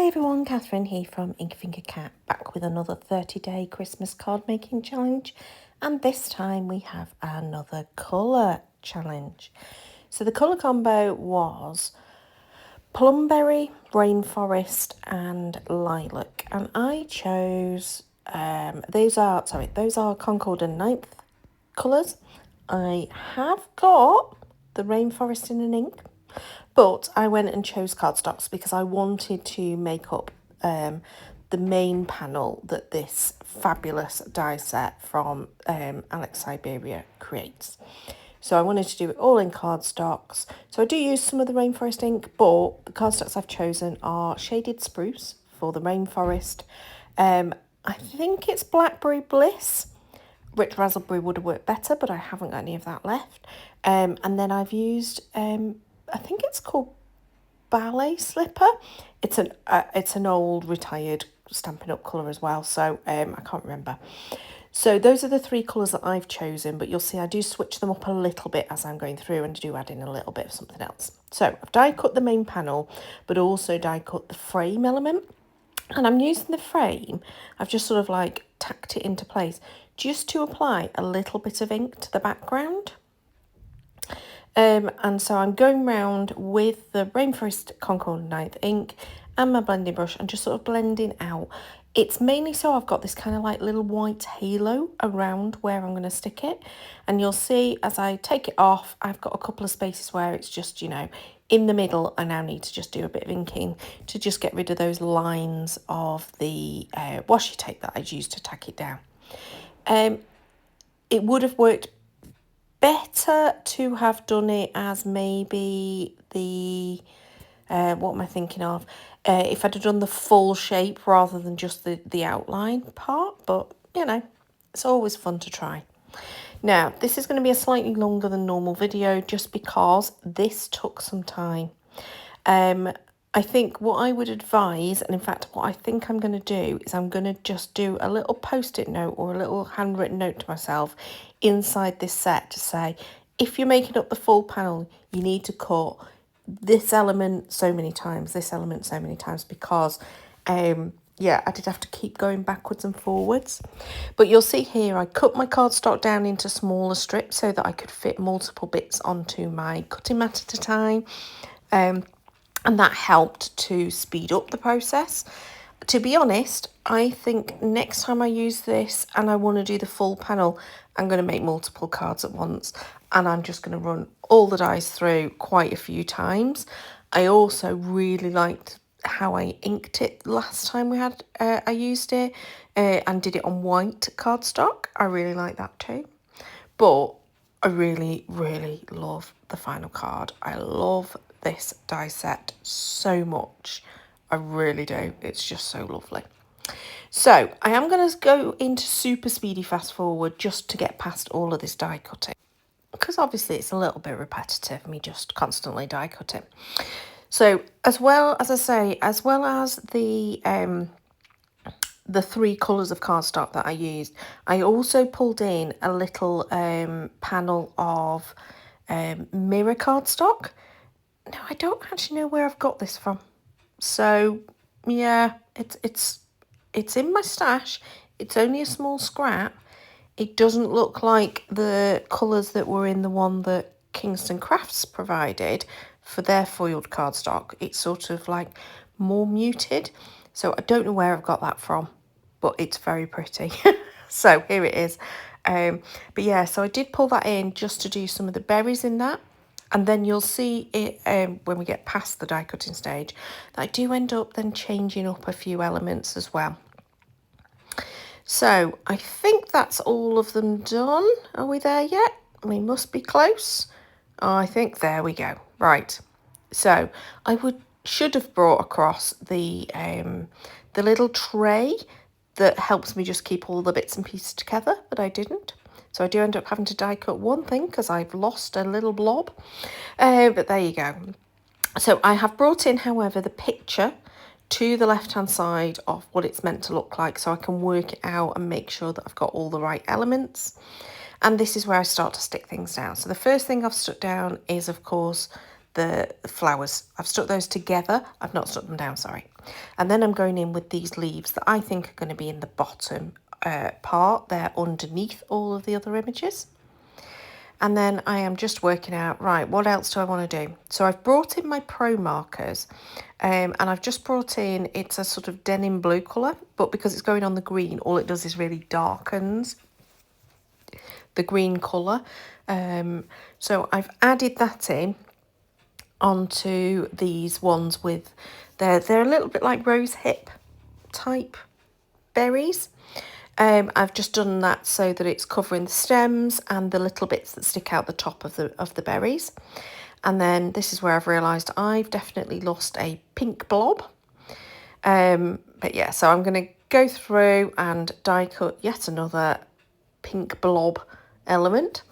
Everyone, Catherine here from Ink Finger Cat, back with another 30-day Christmas card making challenge, and this time we have another colour challenge. So the colour combo was Plumberry, Rainforest and Lilac, and I chose, those are Concord and Ninth colours. I have got the Rainforest in an ink, but I went and chose cardstocks because I wanted to make up the main panel that this fabulous die set from Alex Siberia creates. So I wanted to do it all in cardstocks. So I do use some of the Rainforest ink, but the cardstocks I've chosen are Shaded Spruce for the Rainforest. I think it's Blackberry Bliss. Rich Raspberry would have worked better, but I haven't got any of that left. And then I've used, I think it's called Ballet Slipper. It's an old retired Stampin' Up colour as well, so I can't remember. So those are the three colours that I've chosen, but you'll see I do switch them up a little bit as I'm going through and do add in a little bit of something else. So I've die cut the main panel, but also die cut the frame element. And I'm using the frame, I've just sort of like tacked it into place just to apply a little bit of ink to the background. And so I'm going round with the Rainforest Concord and Ninth ink and my blending brush and just sort of blending out. It's mainly so I've got this kind of like little white halo around where I'm going to stick it. And you'll see as I take it off, I've got a couple of spaces where it's just, you know, in the middle. I now need to just do a bit of inking to just get rid of those lines of the washi tape that I'd used to tack it down. It would have worked better to have done it as maybe the, what am I thinking of? If I'd have done the full shape rather than just the outline part, but you know, it's always fun to try. Now, this is going to be a slightly longer than normal video just because this took some time. I think what I would advise, and in fact what I think I'm going to do, is I'm going to just do a little post-it note or a little handwritten note to myself inside this set to say, if you're making up the full panel, you need to cut this element so many times, this element so many times, because yeah, I did have to keep going backwards and forwards. But you'll see here I cut my cardstock down into smaller strips so that I could fit multiple bits onto my cutting mat at a time. And that helped to speed up the process. To be honest, I think next time I use this and I want to do the full panel, I'm going to make multiple cards at once. And I'm just going to run all the dies through quite a few times. I also really liked how I inked it last time I used it and did it on white cardstock. I really like that too. But I really, really love the final card. I love this die set so much. I really do. It's just so lovely. So I am going to go into super speedy fast forward just to get past all of this die cutting, because obviously it's a little bit repetitive, me just constantly die cutting. So as well as I say, as well as the three colours of cardstock that I used, I also pulled in a little panel of mirror cardstock. Now I don't actually know where I've got this from, so yeah, it's in my stash. It's only a small scrap. It doesn't look like the colours that were in the one that Kingston Crafts provided for their foiled cardstock. It's sort of like more muted, so I don't know where I've got that from, but it's very pretty. So here it is. But yeah, so I did pull that in just to do some of the berries in that. And then you'll see it when we get past the die cutting stage that I do end up then changing up a few elements as well. So I think that's all of them done. Are we there yet? We must be close. Oh, I think there we go. Right. So I should have brought across the little tray that helps me just keep all the bits and pieces together, but I didn't. So I do end up having to die cut one thing because I've lost a little blob. But there you go. So I have brought in, however, the picture to the left-hand side of what it's meant to look like, so I can work it out and make sure that I've got all the right elements. And this is where I start to stick things down. So the first thing I've stuck down is, of course, the flowers. I've stuck those together. I've not stuck them down, sorry. And then I'm going in with these leaves that I think are going to be in the bottom part. They're underneath all of the other images. And then I am just working out, right, what else do I want to do? So I've brought in my Pro markers and I've just brought in, it's a sort of denim blue colour, but because it's going on the green, all it does is really darkens the green colour. So I've added that in onto these ones with, they're a little bit like rose hip type berries. I've just done that so that it's covering the stems and the little bits that stick out the top of the berries. And then this is where I've realised I've definitely lost a pink blob. But yeah, so I'm going to go through and die cut yet another pink blob element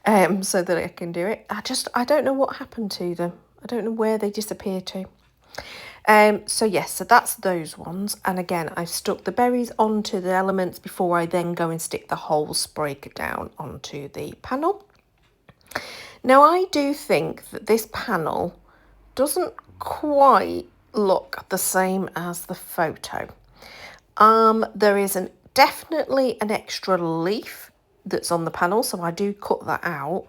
so that I can do it. I don't know what happened to them. I don't know where they disappeared to. So yes, so that's those ones. And again, I've stuck the berries onto the elements before I then go and stick the whole sprig down onto the panel. Now, I do think that this panel doesn't quite look the same as the photo. There is definitely an extra leaf that's on the panel, so I do cut that out.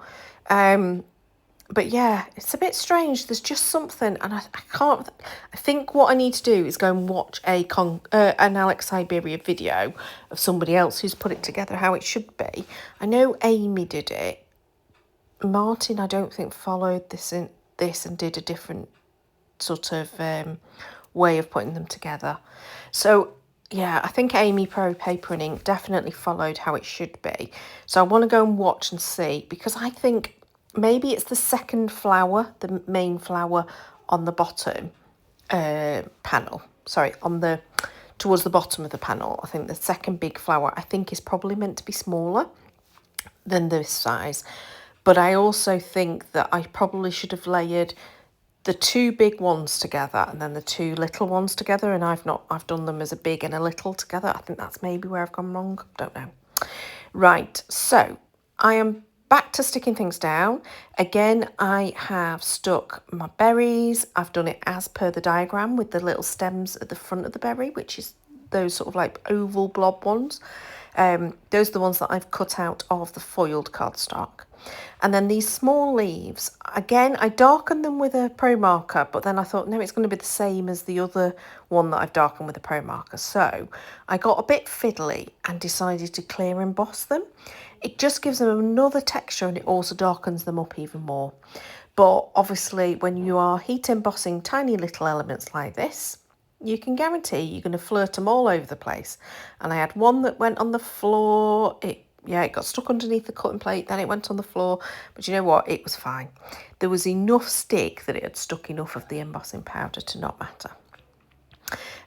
But yeah, it's a bit strange. There's just something, and I can't. I think what I need to do is go and watch an Alex Siberia video of somebody else who's put it together how it should be. I know Amy did it. Martin, I don't think, followed this and did a different sort of way of putting them together. So yeah, I think Amy Pro Paper and Ink definitely followed how it should be. So I want to go and watch and see, because I think maybe it's the second flower, the main flower on the bottom panel. Sorry, towards the bottom of the panel. I think the second big flower, I think, is probably meant to be smaller than this size. But I also think that I probably should have layered the two big ones together and then the two little ones together. And I've done them as a big and a little together. I think that's maybe where I've gone wrong. Don't know. Right, so I am back to sticking things down. Again, I have stuck my berries. I've done it as per the diagram with the little stems at the front of the berry, which is those sort of like oval blob ones. Those are the ones that I've cut out of the foiled cardstock. And then these small leaves, again, I darkened them with a Pro marker, but then I thought, no, it's going to be the same as the other one that I've darkened with a Pro marker. So I got a bit fiddly and decided to clear emboss them. It just gives them another texture, and it also darkens them up even more. But obviously, when you are heat embossing tiny little elements like this, you can guarantee you're going to flirt them all over the place. And I had one that went on the floor. It got stuck underneath the cutting plate, then it went on the floor. But you know what? It was fine. There was enough stick that it had stuck enough of the embossing powder to not matter.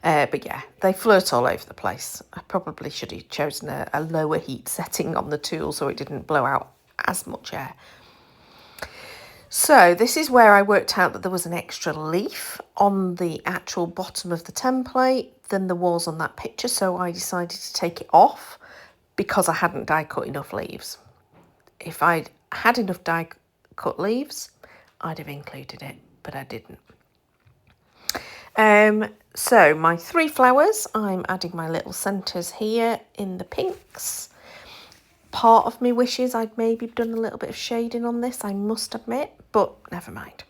But yeah, they flirt all over the place. I probably should have chosen a lower heat setting on the tool so it didn't blow out as much air. So this is where I worked out that there was an extra leaf on the actual bottom of the template than there was on that picture. So I decided to take it off because I hadn't die cut enough leaves. If I'd had enough die cut leaves, I'd have included it, but I didn't. So my 3 flowers, I'm adding my little centres here in the pinks. Part of me wishes I'd maybe done a little bit of shading on this, I must admit, but never mind.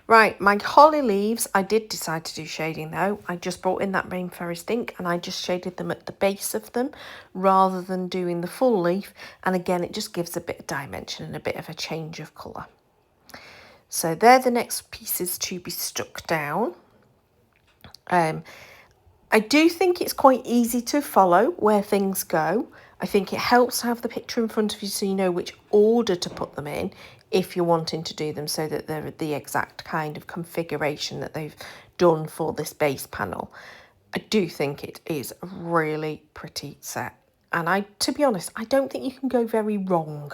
Right, my holly leaves, I did decide to do shading though. I just brought in that Rainforest ink and I just shaded them at the base of them rather than doing the full leaf. And again, it just gives a bit of dimension and a bit of a change of colour. So they're the next pieces to be stuck down. I do think it's quite easy to follow where things go. I think it helps to have the picture in front of you so you know which order to put them in if you're wanting to do them so that they're the exact kind of configuration that they've done for this base panel. I do think it is a really pretty set. And to be honest, I don't think you can go very wrong.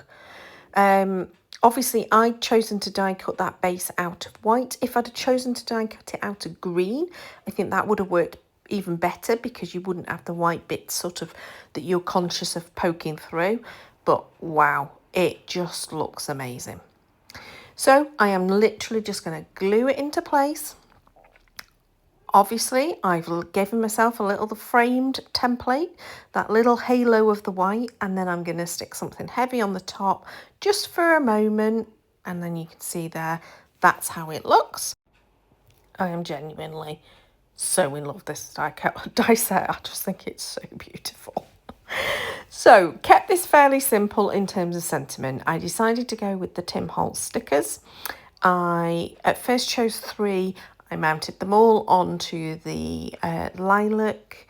Obviously, I'd chosen to die cut that base out of white. If I'd have chosen to die cut it out of green, I think that would have worked even better because you wouldn't have the white bits sort of that you're conscious of poking through. But wow, it just looks amazing. So I am literally just going to glue it into place. Obviously, I've given myself a little framed template, that little halo of the white, and then I'm going to stick something heavy on the top just for a moment, and then you can see there, that's how it looks. I am genuinely so in love with this die set. I just think it's so beautiful. So, kept this fairly simple in terms of sentiment. I decided to go with the Tim Holtz stickers. I at first chose 3. I mounted them all onto the Lilac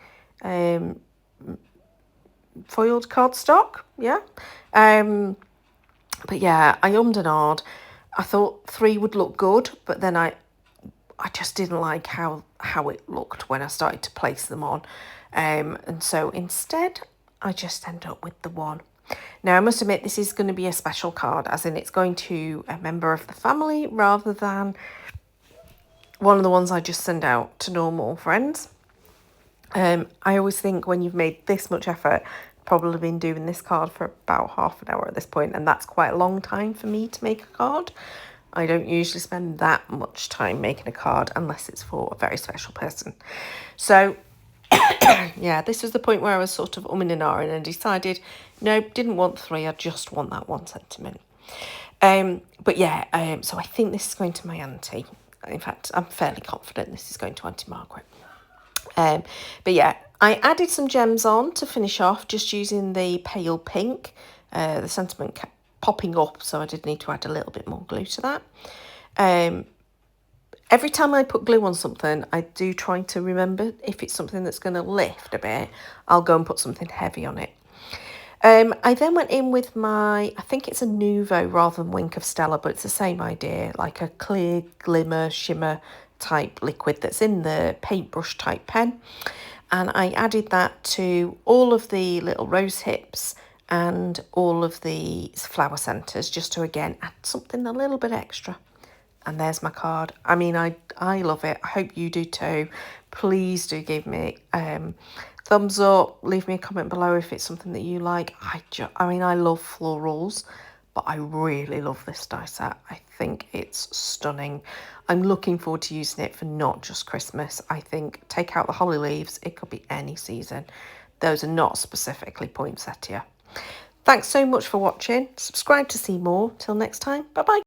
foiled cardstock. Yeah. But yeah, I ummed and ahed. I thought 3 would look good, but then I just didn't like how it looked when I started to place them on. And so instead, I just end up with the 1. Now, I must admit, this is going to be a special card, as in it's going to a member of the family rather than one of the ones I just send out to normal friends. I always think when you've made this much effort, probably been doing this card for about half an hour at this point, and that's quite a long time for me to make a card. I don't usually spend that much time making a card unless it's for a very special person. So yeah, this was the point where I was sort of umming and ahhing and decided, no, didn't want 3, I just want that 1 sentiment. But yeah, so I think this is going to my auntie. In fact, I'm fairly confident this is going to Auntie Margaret. But yeah, I added some gems on to finish off, just using the pale pink. The sentiment kept popping up, so I did need to add a little bit more glue to that. Every time I put glue on something, I do try to remember if it's something that's going to lift a bit, I'll go and put something heavy on it. I then went in with my, I think it's a Nuvo rather than Wink of Stella, but it's the same idea, like a clear glimmer shimmer type liquid that's in the paintbrush type pen. And I added that to all of the little rose hips and all of the flower centres, just to again add something a little bit extra. And there's my card. I mean, I love it. I hope you do too. Please do give me thumbs up. Leave me a comment below if it's something that you like. I mean, I love florals, but I really love this die set. I think it's stunning. I'm looking forward to using it for not just Christmas. I think take out the holly leaves. It could be any season. Those are not specifically poinsettia. Thanks so much for watching. Subscribe to see more. Till next time. Bye-bye.